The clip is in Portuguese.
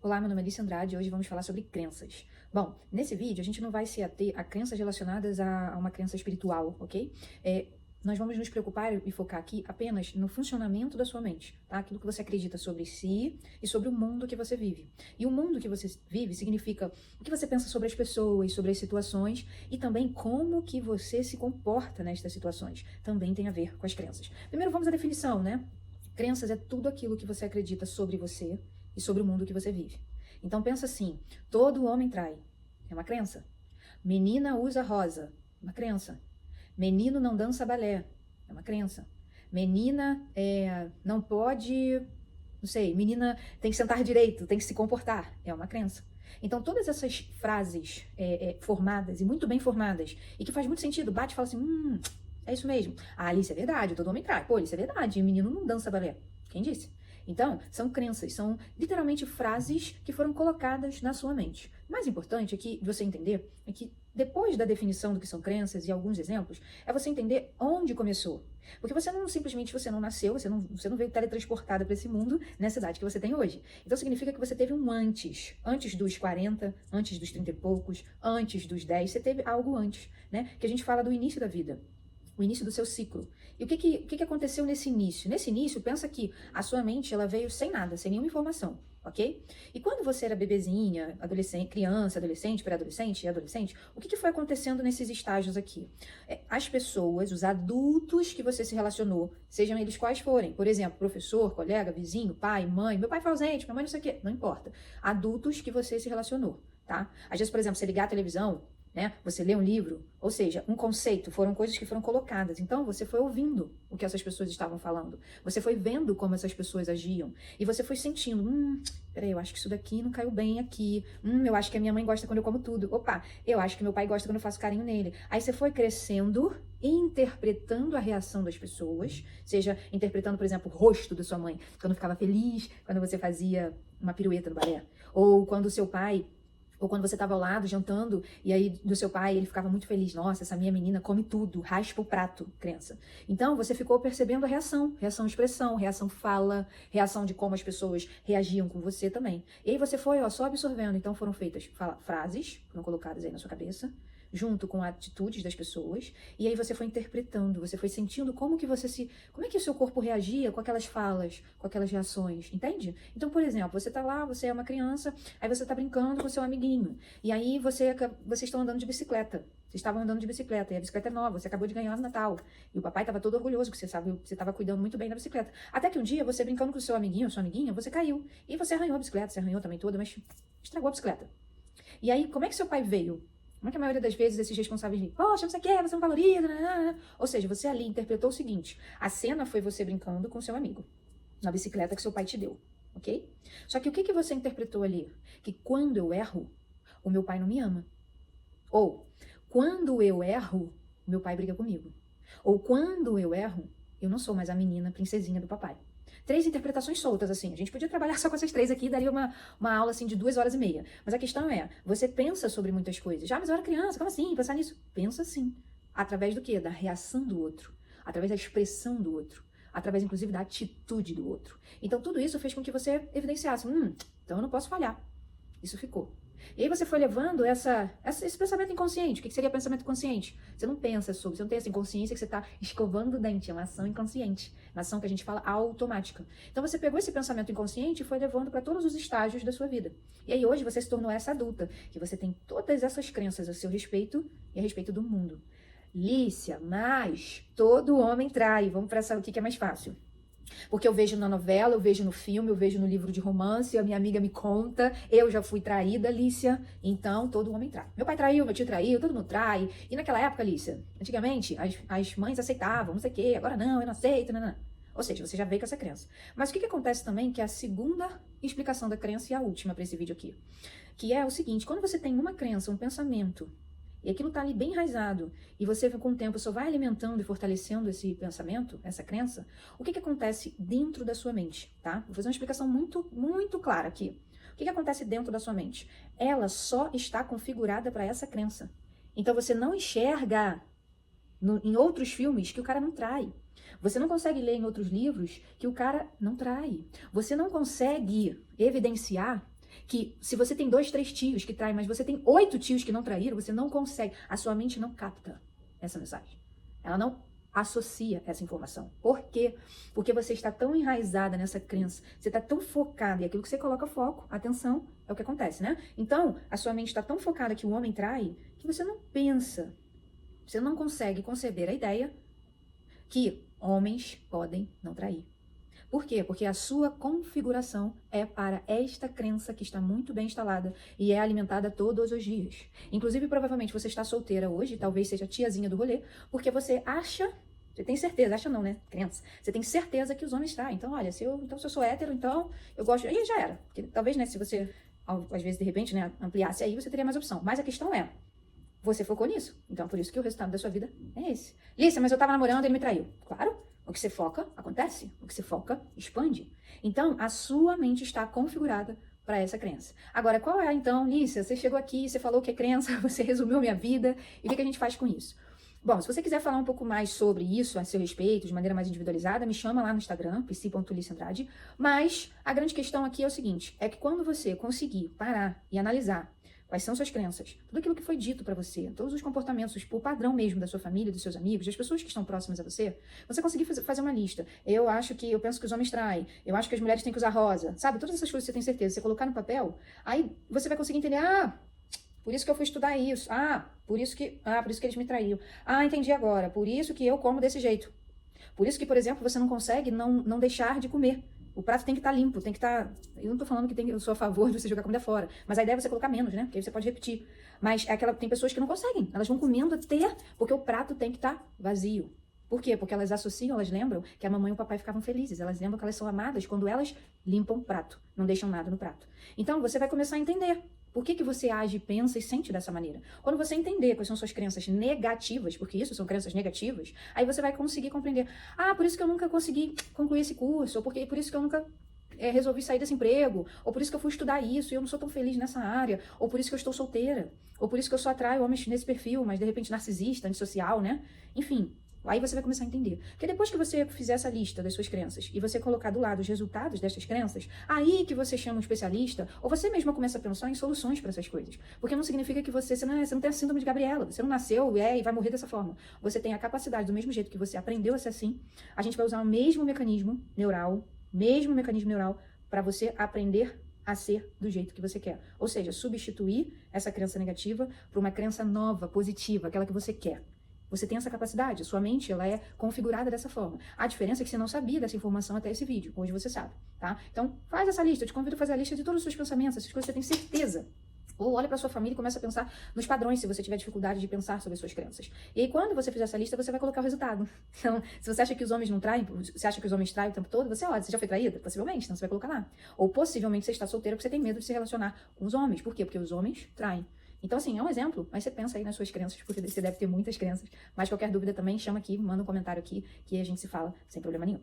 Olá, meu nome é Alice Andrade e hoje vamos falar sobre crenças. Bom, nesse vídeo a gente não vai se ater a crenças relacionadas a uma crença espiritual, ok? Nós vamos nos preocupar e focar aqui apenas no funcionamento da sua mente, tá? Aquilo que você acredita sobre si e sobre o mundo que você vive. E o mundo que você vive significa o que você pensa sobre as pessoas, sobre as situações e também como que você se comporta nestas situações. Também tem a ver com as crenças. Primeiro vamos à definição, né? Crenças é tudo aquilo que você acredita sobre você e sobre o mundo que você vive. Então pensa assim, todo homem trai, é uma crença. Menina usa rosa, uma crença. Menino não dança balé, é uma crença. Menina não pode, não sei, menina tem que sentar direito, tem que se comportar, é uma crença. Então todas essas frases formadas e muito bem formadas, e que faz muito sentido, bate e fala assim, é isso mesmo. Ah, Alice, é verdade, todo homem trai. Pô, Alice, é verdade, menino não dança balé. Quem disse? Então, são crenças, são literalmente frases que foram colocadas na sua mente. O mais importante aqui, você entender, é que depois da definição do que são crenças e alguns exemplos, é você entender onde começou. Porque você não simplesmente você não nasceu, você não veio teletransportada para esse mundo nessa idade que você tem hoje. Então significa que você teve um antes dos 40, antes dos 30 e poucos, antes dos 10, você teve algo antes, né? Que a gente fala do início da vida. O início do seu ciclo. E o que aconteceu nesse início? Nesse início, pensa que a sua mente ela veio sem nada, sem nenhuma informação, ok? E quando você era bebezinha, adolescente, criança, adolescente, pré-adolescente e adolescente, o que foi acontecendo nesses estágios aqui? As pessoas, os adultos que você se relacionou, sejam eles quais forem, por exemplo, professor, colega, vizinho, pai, mãe, meu pai foi ausente, minha mãe não sei o quê, não importa. Adultos que você se relacionou, tá? Às vezes, por exemplo, você ligar a televisão, né? Você lê um livro, ou seja, um conceito, foram coisas que foram colocadas. Então, você foi ouvindo o que essas pessoas estavam falando. Você foi vendo como essas pessoas agiam. E você foi sentindo, peraí, eu acho que isso daqui não caiu bem aqui. Eu acho que a minha mãe gosta quando eu como tudo. Opa, eu acho que meu pai gosta quando eu faço carinho nele. Aí você foi crescendo, interpretando a reação das pessoas, seja interpretando, por exemplo, o rosto da sua mãe, quando ficava feliz, quando você fazia uma pirueta no balé. Ou quando o seu pai... Ou quando você estava ao lado, jantando, e aí do seu pai, ele ficava muito feliz. Nossa, essa minha menina come tudo, raspa o prato, crença. Então, você ficou percebendo a reação. Reação expressão, reação fala, reação de como as pessoas reagiam com você também. E aí você foi, só absorvendo. Então, foram feitas frases, foram colocadas aí na sua cabeça, junto com atitudes das pessoas, e aí você foi interpretando, você foi sentindo como é que o seu corpo reagia com aquelas falas, com aquelas reações, entende? Então, por exemplo, você tá lá, você é uma criança, aí você tá brincando com seu amiguinho, e aí vocês estão andando de bicicleta, vocês estavam andando de bicicleta, e a bicicleta é nova, você acabou de ganhar no Natal, e o papai tava todo orgulhoso que você estava cuidando muito bem da bicicleta, até que um dia, você brincando com o seu amiguinho, ou sua amiguinha, você caiu, e você arranhou a bicicleta, você arranhou também toda, mas estragou a bicicleta. E aí, como é que seu pai veio? Como é que a maioria das vezes esses responsáveis dizem, poxa, você quer, você não valoriza, nanana. Ou seja, você ali interpretou o seguinte, a cena foi você brincando com seu amigo, na bicicleta que seu pai te deu, ok? Só que o que você interpretou ali? Que quando eu erro, o meu pai não me ama. Ou, quando eu erro, meu pai briga comigo. Ou, quando eu erro, eu não sou mais a menina princesinha do papai. 3 interpretações soltas, assim. A gente podia trabalhar só com essas 3 aqui, daria uma aula, assim, de 2 horas e meia. Mas a questão é, você pensa sobre muitas coisas. Mas eu era criança, como assim? Pensar nisso? Pensa sim. Através do quê? Da reação do outro. Através da expressão do outro. Através, inclusive, da atitude do outro. Então, tudo isso fez com que você evidenciasse, então eu não posso falhar. Isso ficou. E aí você foi levando esse pensamento inconsciente. O que seria pensamento consciente? Você não pensa sobre, você não tem essa inconsciência que você está escovando o dente. É uma ação inconsciente. Uma ação que a gente fala automática. Então você pegou esse pensamento inconsciente e foi levando para todos os estágios da sua vida. E aí hoje você se tornou essa adulta, que você tem todas essas crenças a seu respeito e a respeito do mundo. Lícia, mas todo homem trai. Vamos para o que é mais fácil. Porque eu vejo na novela, eu vejo no filme, eu vejo no livro de romance, a minha amiga me conta, eu já fui traída, Lícia, então todo homem trai. Meu pai traiu, meu tio traiu, todo mundo trai. E naquela época, Lícia, antigamente, as mães aceitavam, não sei o quê, agora não, eu não aceito, não. Ou seja, você já veio com essa crença. Mas o que acontece também, que é a segunda explicação da crença e a última para esse vídeo aqui, que é o seguinte, quando você tem uma crença, um pensamento, e aquilo está ali bem enraizado, e você com o tempo só vai alimentando e fortalecendo esse pensamento, essa crença, o que acontece dentro da sua mente, tá? Vou fazer uma explicação muito, muito clara aqui. O que acontece dentro da sua mente? Ela só está configurada para essa crença. Então você não enxerga em outros filmes que o cara não trai. Você não consegue ler em outros livros que o cara não trai. Você não consegue evidenciar Que se você tem 2, 3 tios que traem, mas você tem 8 tios que não traíram, você não consegue. A sua mente não capta essa mensagem. Ela não associa essa informação. Por quê? Porque você está tão enraizada nessa crença, você está tão focada, e aquilo que você coloca foco, atenção, é o que acontece, né? Então, a sua mente está tão focada que o homem trai, que você não pensa, você não consegue conceber a ideia que homens podem não trair. Por quê? Porque a sua configuração é para esta crença que está muito bem instalada e é alimentada todos os dias. Inclusive, provavelmente, você está solteira hoje, talvez seja a tiazinha do rolê, porque você acha, você tem certeza, acha não, né? Crença. Você tem certeza que os homens traem. Então, olha, se eu sou hétero, então eu gosto... Aí já era. Porque, talvez, né, se você, às vezes, de repente, né, ampliasse aí, você teria mais opção. Mas a questão é, você focou nisso. Então, por isso que o resultado da sua vida é esse. Lícia, mas eu tava namorando e ele me traiu. Claro. O que você foca, acontece. O que você foca, expande. Então, a sua mente está configurada para essa crença. Agora, qual é, então, Lícia? Você chegou aqui, você falou que é crença, você resumiu minha vida. E o que a gente faz com isso? Bom, se você quiser falar um pouco mais sobre isso, a seu respeito, de maneira mais individualizada, me chama lá no Instagram, psi.liciandrade. Mas a grande questão aqui é o seguinte, é que quando você conseguir parar e analisar quais são suas crenças, tudo aquilo que foi dito pra você, todos os comportamentos, o padrão mesmo da sua família, dos seus amigos, das pessoas que estão próximas a você, você conseguir fazer uma lista. Eu penso que os homens traem, eu acho que as mulheres têm que usar rosa, sabe? Todas essas coisas que você tem certeza, você colocar no papel, aí você vai conseguir entender, por isso que eu fui estudar isso, por isso que eles me traíram, entendi agora, por isso que eu como desse jeito. Por isso que, por exemplo, você não consegue não deixar de comer. O prato tem que estar limpo, tem que estar... Eu não tô falando que eu sou a favor de você jogar comida fora, mas a ideia é você colocar menos, né? Porque aí você pode repetir. Mas tem pessoas que não conseguem, elas vão comendo até, porque o prato tem que estar vazio. Por quê? Porque elas associam, elas lembram que a mamãe e o papai ficavam felizes, elas lembram que elas são amadas quando elas limpam o prato, não deixam nada no prato. Então, você vai começar a entender por que você age, pensa e sente dessa maneira. Quando você entender quais são suas crenças negativas, porque isso são crenças negativas, aí você vai conseguir compreender. Por isso que eu nunca consegui concluir esse curso, ou por isso que eu nunca resolvi sair desse emprego, ou por isso que eu fui estudar isso e eu não sou tão feliz nessa área, ou por isso que eu estou solteira, ou por isso que eu só atraio homens nesse perfil, mas de repente narcisista, antissocial, né? Enfim. Aí você vai começar a entender. Porque depois que você fizer essa lista das suas crenças e você colocar do lado os resultados dessas crenças, aí que você chama um especialista ou você mesma começa a pensar em soluções para essas coisas. Porque não significa que você não tem a síndrome de Gabriela, você não nasceu e vai morrer dessa forma. Você tem a capacidade, do mesmo jeito que você aprendeu a ser assim, a gente vai usar o mesmo mecanismo neural para você aprender a ser do jeito que você quer. Ou seja, substituir essa crença negativa por uma crença nova, positiva, aquela que você quer. Você tem essa capacidade, sua mente ela é configurada dessa forma. A diferença é que você não sabia dessa informação até esse vídeo, hoje você sabe, tá? Então, faz essa lista, eu te convido a fazer a lista de todos os seus pensamentos, essas coisas que você tem certeza. Ou olha para sua família e começa a pensar nos padrões, se você tiver dificuldade de pensar sobre as suas crenças. E aí, quando você fizer essa lista, você vai colocar o resultado. Então, se você acha que os homens não traem, você acha que os homens traem o tempo todo, você já foi traída? Possivelmente, então você vai colocar lá. Ou possivelmente você está solteira porque você tem medo de se relacionar com os homens. Por quê? Porque os homens traem. Então, assim, é um exemplo, mas você pensa aí nas suas crenças, porque você deve ter muitas crenças. Mas qualquer dúvida também, chama aqui, manda um comentário aqui, que a gente se fala sem problema nenhum.